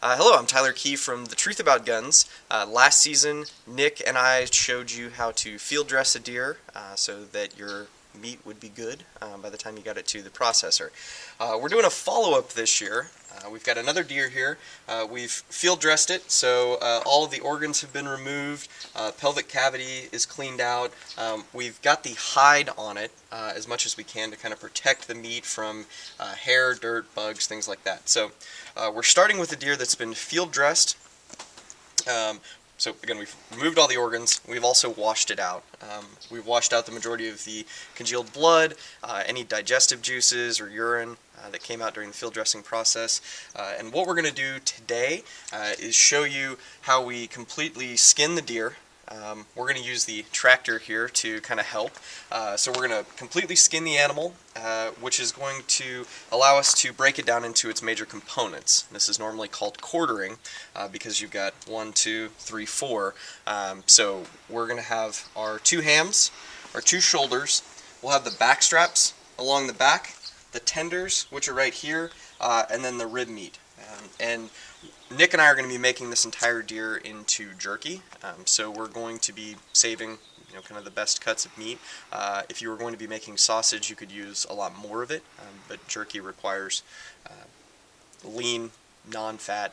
Hello, I'm Tyler Key from The Truth About Guns. Last season, Nick and I showed you how to field dress a deer so that your meat would be good by the time you got it to the processor. We're doing a follow-up this year. We've got another deer here. We've field dressed it, so all of the organs have been removed, pelvic cavity is cleaned out. We've got the hide on it as much as we can to kind of protect the meat from hair, dirt, bugs, things like that. So we're starting with a deer that's been field dressed. So again, we've removed all the organs. We've also washed it out. We've washed out the majority of the congealed blood, any digestive juices or urine that came out during the field dressing process. And what we're going to do today is show you how we completely skin the deer. We're going to use the tractor here to kind of help. So we're going to completely skin the animal, which is going to allow us to break it down into its major components. This is normally called quartering because you've got 1, 2, 3, 4. So we're going to have our 2 hams, our 2 shoulders. We'll have the back straps along the back, the tenders, which are right here, and then the rib meat. And Nick and I are going to be making this entire deer into jerky, so we're going to be saving, kind of the best cuts of meat. If you were going to be making sausage, you could use a lot more of it, but jerky requires lean, non-fat,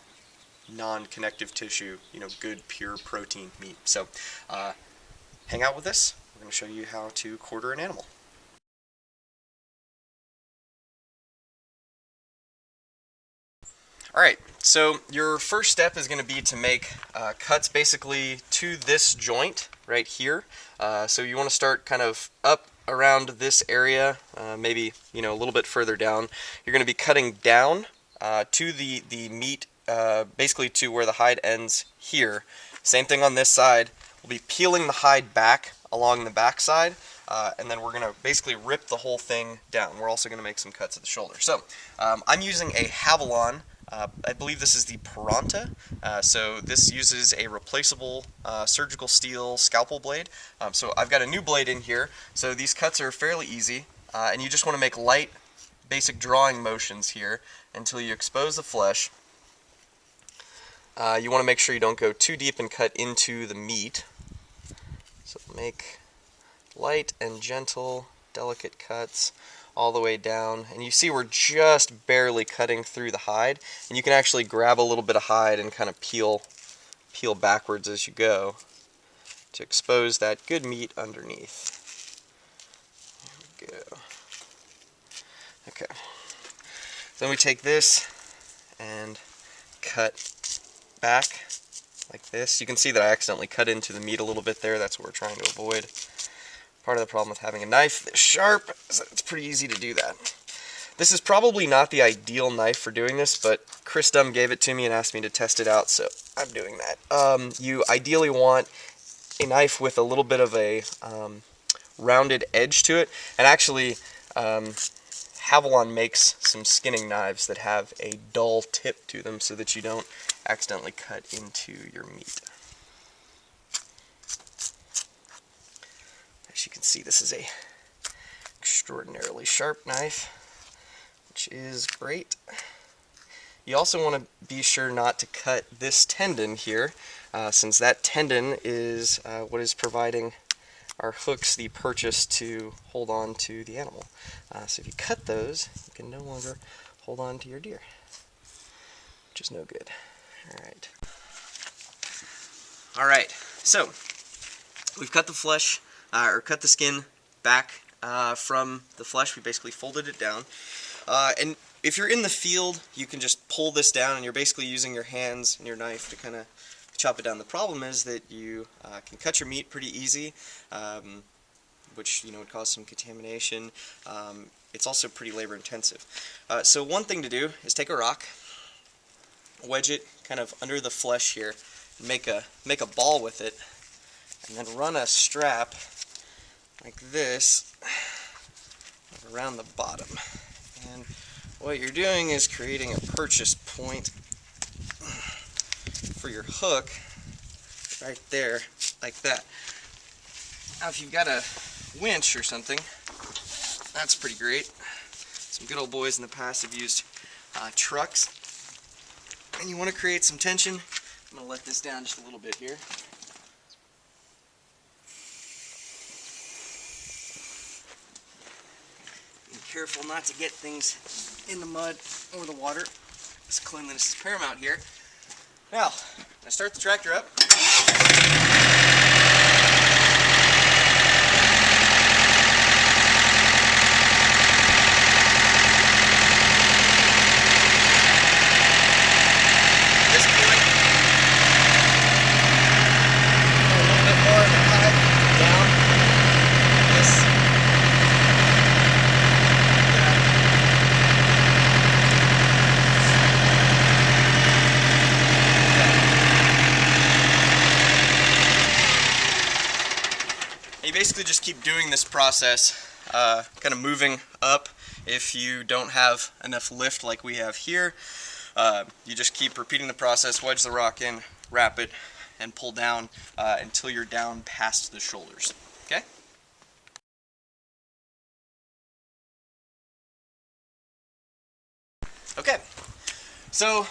non-connective tissue, good pure protein meat. So hang out with us. We're going to show you how to quarter an animal. Alright, so your first step is going to be to make cuts basically to this joint right here. So you want to start kind of up around this area, maybe a little bit further down. You're going to be cutting down to the meat, basically to where the hide ends here. Same thing on this side. We'll be peeling the hide back along the back side, and then we're going to basically rip the whole thing down. We're also going to make some cuts at the shoulder. So I'm using a Havalon. I believe this is the Peranta, so this uses a replaceable surgical steel scalpel blade. So I've got a new blade in here, so these cuts are fairly easy, and you just want to make light, basic drawing motions here until you expose the flesh. You want to make sure you don't go too deep and cut into the meat. So make light and gentle, delicate cuts all the way down, and you see we're just barely cutting through the hide, and you can actually grab a little bit of hide and kind of peel backwards as you go to expose that good meat underneath. There we go. Okay, then we take this and cut back like this. You can see that I accidentally cut into the meat a little bit there. That's what we're trying to avoid. Part of the problem with having a knife this sharp is that it's pretty easy to do that. This is probably not the ideal knife for doing this, but Chris Dumb gave it to me and asked me to test it out, so I'm doing that. You ideally want a knife with a little bit of a rounded edge to it, and actually Havalon makes some skinning knives that have a dull tip to them so that you don't accidentally cut into your meat. As you can see, this is a extraordinarily sharp knife, which is great. You also want to be sure not to cut this tendon here, since that tendon is what is providing our hooks the purchase to hold on to the animal. So if you cut those, you can no longer hold on to your deer, which is no good. Alright, so we've cut the flesh, or cut the skin back from the flesh. We basically folded it down. And if you're in the field, you can just pull this down, and you're basically using your hands and your knife to kind of chop it down. The problem is that you can cut your meat pretty easy, which would cause some contamination. It's also pretty labor intensive. So one thing to do is take a rock, wedge it kind of under the flesh here, make a ball with it, and then run a strap like this around the bottom. And what you're doing is creating a purchase point for your hook right there, like that. Now if you've got a winch or something, that's pretty great. Some good old boys in the past have used trucks and you want to create some tension. I'm going to let this down just a little bit here. Be careful not to get things in the mud or the water. This cleanliness is paramount here. Now, I start the tractor up. You basically just keep doing this process, kind of moving up. If you don't have enough lift like we have here, you just keep repeating the process, wedge the rock in, wrap it, and pull down until you're down past the shoulders. Okay? Okay, so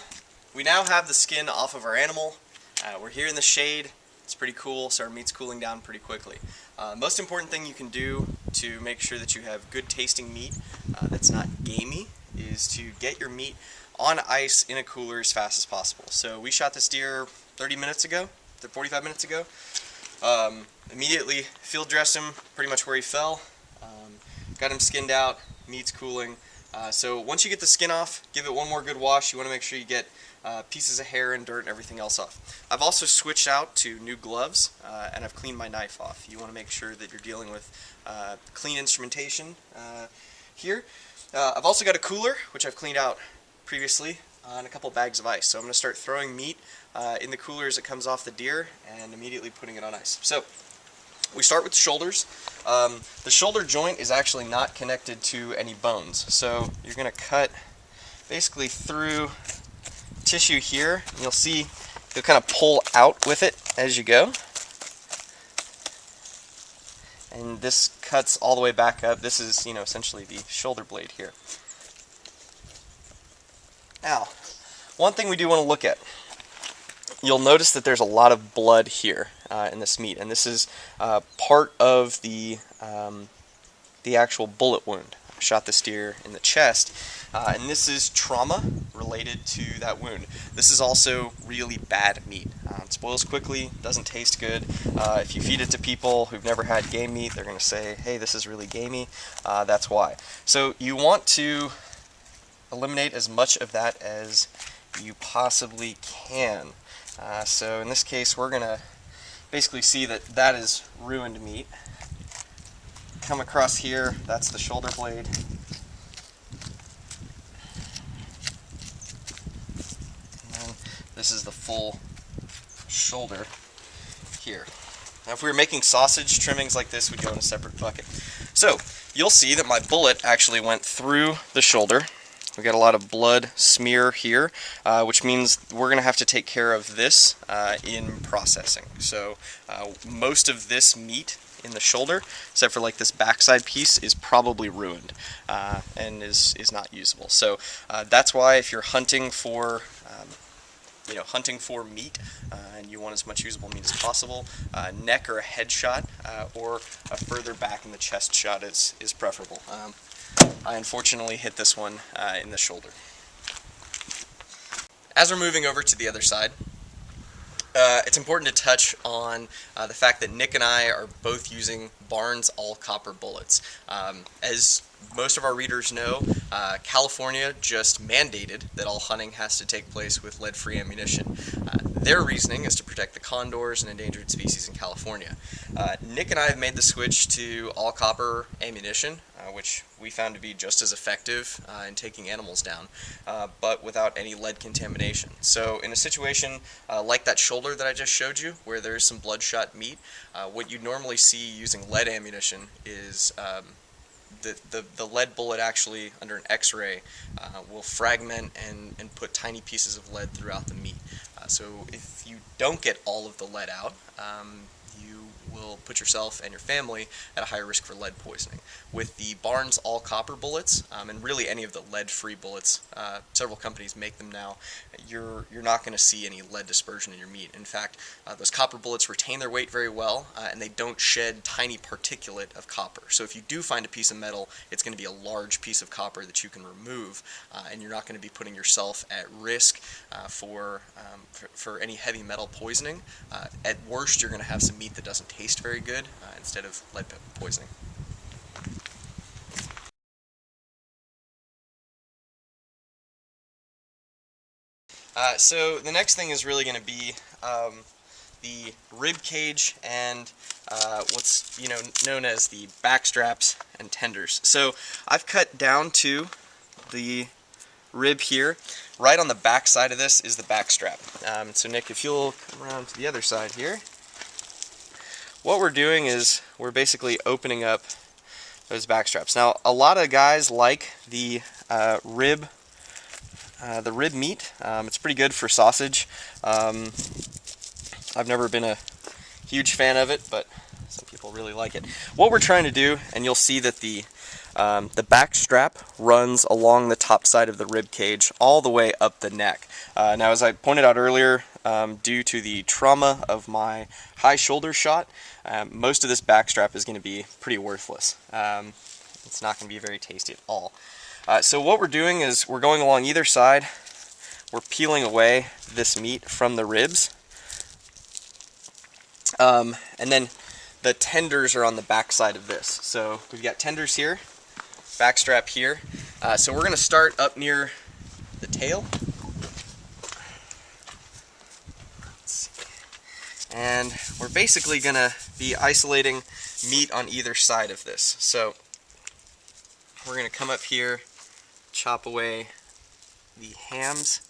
we now have the skin off of our animal. We're here in the shade. It's pretty cool, so our meat's cooling down pretty quickly. Most important thing you can do to make sure that you have good tasting meat that's not gamey is to get your meat on ice in a cooler as fast as possible. So we shot this deer 30 minutes ago, 45 minutes ago. Immediately field dressed him pretty much where he fell. Got him skinned out, meat's cooling. So once you get the skin off, give it one more good wash. You want to make sure you get pieces of hair and dirt and everything else off. I've also switched out to new gloves and I've cleaned my knife off. You want to make sure that you're dealing with clean instrumentation here. I've also got a cooler, which I've cleaned out previously, and a couple bags of ice. So I'm going to start throwing meat in the cooler as it comes off the deer and immediately putting it on ice. So we start with the shoulders. The shoulder joint is actually not connected to any bones. So you're going to cut basically through tissue here. You'll see you'll kind of pull out with it as you go. And this cuts all the way back up. This is, essentially the shoulder blade here. Now, one thing we do want to look at. You'll notice that there's a lot of blood here in this meat, and this is part of the actual bullet wound. I shot this deer in the chest, and this is trauma related to that wound. This is also really bad meat. It spoils quickly, doesn't taste good. If you feed it to people who've never had game meat, they're going to say, hey, this is really gamey. That's why. So you want to eliminate as much of that as you possibly can. So in this case, we're going to basically see that that is ruined meat. Come across here, that's the shoulder blade. And then this is the full shoulder here. Now if we were making sausage trimmings like this, we'd go in a separate bucket. So you'll see that my bullet actually went through the shoulder. We got a lot of blood smear here, which means we're going to have to take care of this in processing. So most of this meat in the shoulder, except for like this backside piece, is probably ruined and is not usable. So that's why if you're hunting for meat and you want as much usable meat as possible, neck or a head shot or a further back in the chest shot is preferable. I unfortunately hit this one in the shoulder. As we're moving over to the other side, it's important to touch on the fact that Nick and I are both using Barnes all-copper bullets. As most of our readers know, California just mandated that all hunting has to take place with lead-free ammunition. Their reasoning is to protect the condors and endangered species in California. Nick and I have made the switch to all-copper ammunition, which we found to be just as effective in taking animals down, but without any lead contamination. So in a situation like that shoulder that I just showed you, where there's some bloodshot meat, what you'd normally see using lead ammunition is the lead bullet actually, under an X-ray, will fragment and put tiny pieces of lead throughout the meat. So if you don't get all of the lead out, you will put yourself and your family at a higher risk for lead poisoning. With the Barnes all copper bullets, and really any of the lead-free bullets, several companies make them now, you're not going to see any lead dispersion in your meat. In fact, those copper bullets retain their weight very well, and they don't shed tiny particulate of copper. So if you do find a piece of metal, it's going to be a large piece of copper that you can remove, and you're not going to be putting yourself at risk for any heavy metal poisoning. At worst, you're going to have some meat that doesn't taste very good instead of lead poisoning. So the next thing is really going to be the rib cage and what's known as the backstraps and tenders. So I've cut down to the rib here. Right on the back side of this is the backstrap. So Nick, if you'll come around to the other side here, what we're doing is we're basically opening up those backstraps. Now, a lot of guys like the rib meat. It's pretty good for sausage. I've never been a huge fan of it, but some people really like it. What we're trying to do, and you'll see that the back strap runs along the top side of the rib cage all the way up the neck. Now, as I pointed out earlier, due to the trauma of my high shoulder shot, most of this back strap is going to be pretty worthless. It's not going to be very tasty at all. So what we're doing is we're going along either side, we're peeling away this meat from the ribs, and then the tenders are on the back side of this. So we've got tenders here, backstrap here. So we're going to start up near the tail. Let's see. And we're basically going to be isolating meat on either side of this. So we're going to come up here, chop away the hams,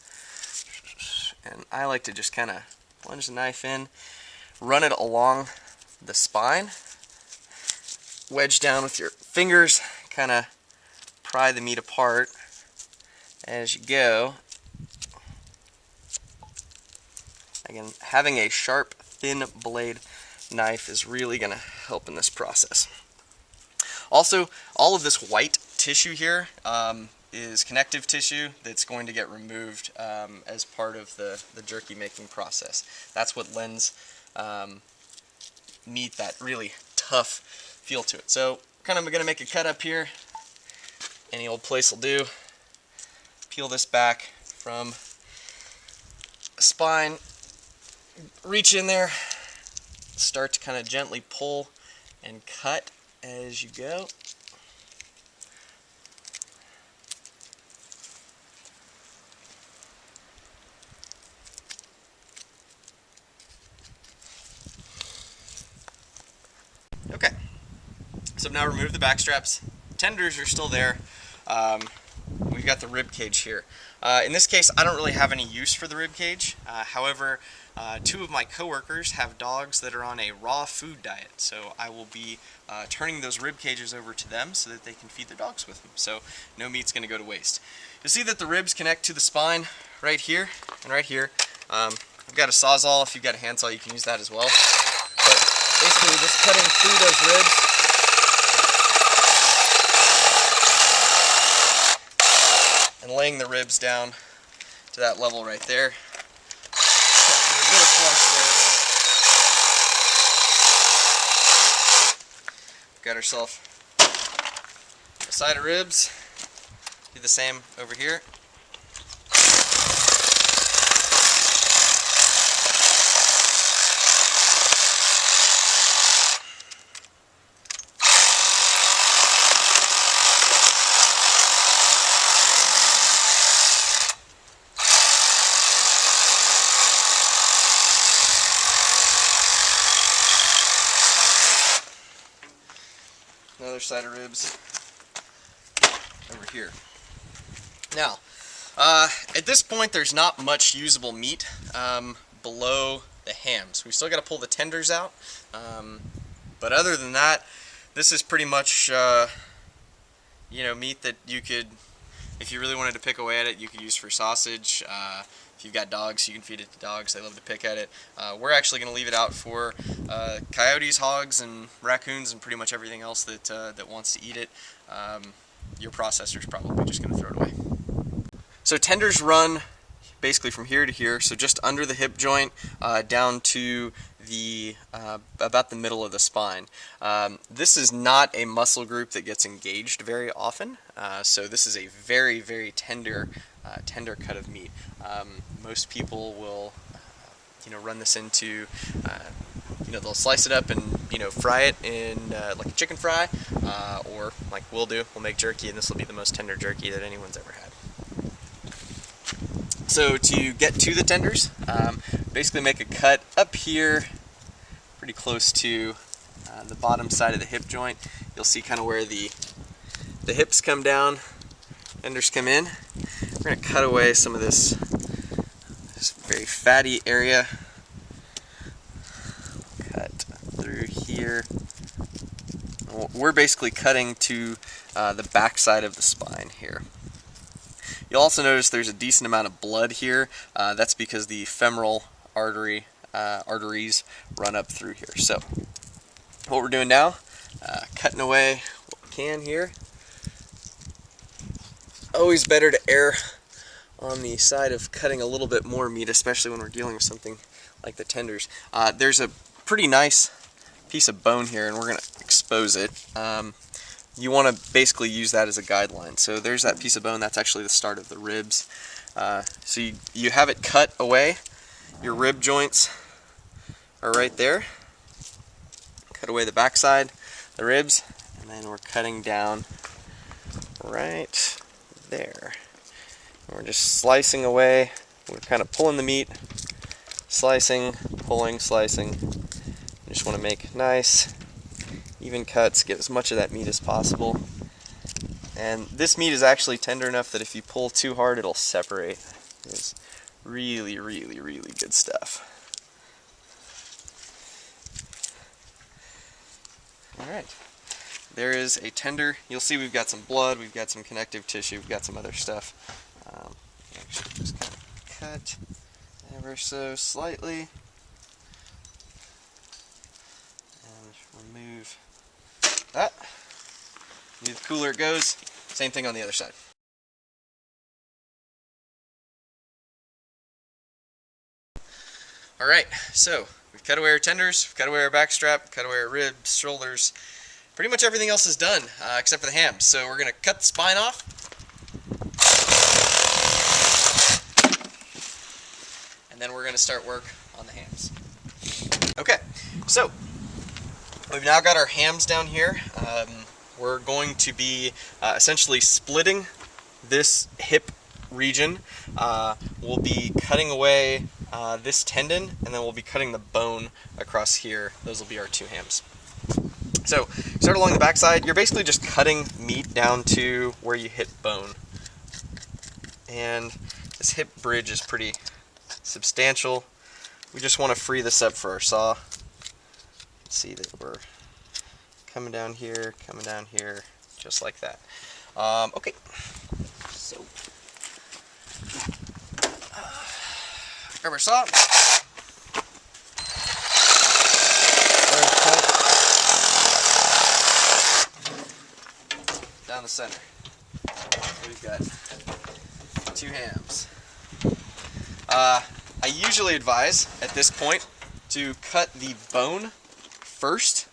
and I like to just kind of plunge the knife in, run it along the spine, wedge down with your fingers, kind of pry the meat apart as you go. Again, having a sharp, thin blade knife is really going to help in this process. Also, all of this white tissue here is connective tissue that's going to get removed as part of the jerky making process. That's what lends meat that really tough feel to it. So kind of going to make a cut up here. Any old place will do. Peel this back from the spine, reach in there, start to kind of gently pull and cut as you go. Okay, so now remove the back straps. Tenders are still there. We've got the rib cage here. In this case, I don't really have any use for the rib cage. However, two of my coworkers have dogs that are on a raw food diet, so I will be turning those rib cages over to them so that they can feed their dogs with them. So no meat's going to go to waste. You'll see that the ribs connect to the spine right here and right here. I've got a Sawzall. If you've got a handsaw, you can use that as well. But basically, we're just cutting through those ribs. And laying the ribs down to that level right there. A bit of flush there. Got ourselves a side of ribs. Do the same over here. Another side of ribs over here. Now, at this point, there's not much usable meat below the hams. We've still got to pull the tenders out, but other than that, this is pretty much meat that you could, if you really wanted to pick away at it, you could use for sausage. If you've got dogs, you can feed it to dogs. They love to pick at it. We're actually going to leave it out for coyotes, hogs, and raccoons, and pretty much everything else that wants to eat it. Your processor's probably just going to throw it away. So tenders run basically from here to here, so just under the hip joint down to the about the middle of the spine. This is not a muscle group that gets engaged very often, so this is a very, very tender cut of meat. Most people will run this into they'll slice it up and fry it in like a chicken fry, or like we'll make jerky, and this will be the most tender jerky that anyone's ever had. So to get to the tenders, basically make a cut up here, pretty close to the bottom side of the hip joint. You'll see kind of where the hips come down, tenders come in. We're going to cut away some of this very fatty area. Cut through here. We're basically cutting to the back side of the spine here. You'll also notice there's a decent amount of blood here. That's because the femoral arteries run up through here. So what we're doing now, cutting away what we can here. Always better to err on the side of cutting a little bit more meat, especially when we're dealing with something like the tenders. There's a pretty nice piece of bone here, and we're going to expose it. You want to basically use that as a guideline. So there's that piece of bone. That's actually the start of the ribs. So you have it cut away. Your rib joints are right there. Cut away the backside, the ribs, and then we're cutting down right there. And we're just slicing away. We're kind of pulling the meat, slicing, pulling, slicing. You just want to make nice even cuts, get as much of that meat as possible. And this meat is actually tender enough that if you pull too hard, it'll separate. It's really, really, really good stuff. Alright, there is a tender. You'll see we've got some blood, we've got some connective tissue, we've got some other stuff. Actually just kind of cut ever so slightly and remove that. The cooler it goes. Same thing on the other side. Alright, so we've cut away our tenders, we've cut away our backstrap, cut away our ribs, shoulders. Pretty much everything else is done, except for the hams. So we're going to cut the spine off. And then we're going to start work on the hams. Okay, so we've now got our hams down here. We're going to be essentially splitting this hip region. We'll be cutting away this tendon, and then we'll be cutting the bone across here. Those will be our two hams. So start along the backside. You're basically just cutting meat down to where you hit bone. And this hip bridge is pretty substantial. We just want to free this up for our saw. See that we're coming down here, just like that. Okay, so grab our saw. Down the center. We've got two hams. I usually advise at this point to cut the bone first,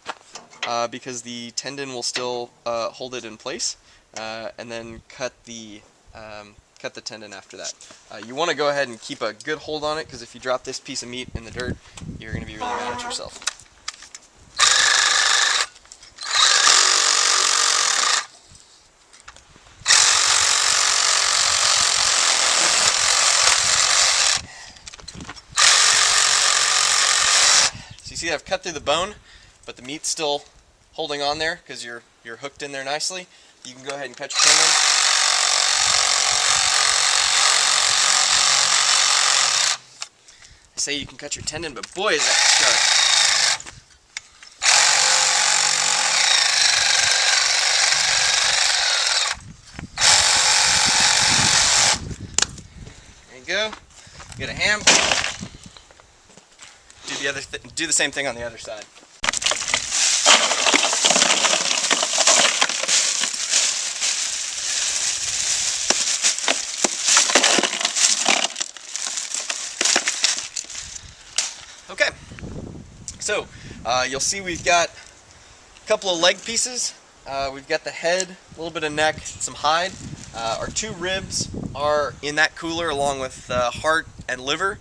because the tendon will still hold it in place, and then cut the tendon after that. You want to go ahead and keep a good hold on it, because if you drop this piece of meat in the dirt, you're going to be really mad at yourself. So you see I've cut through the bone, but the meat's still holding on there because you're hooked in there nicely. You can go ahead and cut your tendon. I say you can cut your tendon, but boy is that sharp. There you go. do the same thing on the other side. Okay, so you'll see we've got a couple of leg pieces. We've got the head, a little bit of neck, some hide. Our 2 ribs are in that cooler along with heart and liver.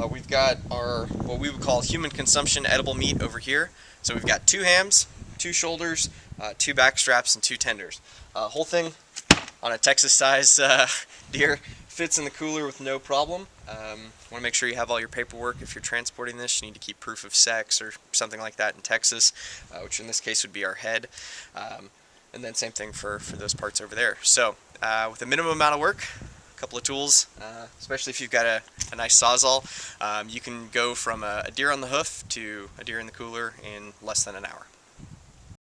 We've got our, what we would call human consumption edible meat over here. So we've got 2 hams, 2 shoulders, 2 back straps, and 2 tenders. Whole thing on a Texas size deer fits in the cooler with no problem. Want to make sure you have all your paperwork. If you're transporting this, you need to keep proof of sex or something like that in Texas, which in this case would be our head. And then same thing for those parts over there. So with a minimum amount of work, a couple of tools, especially if you've got a nice Sawzall, you can go from a deer on the hoof to a deer in the cooler in less than an hour.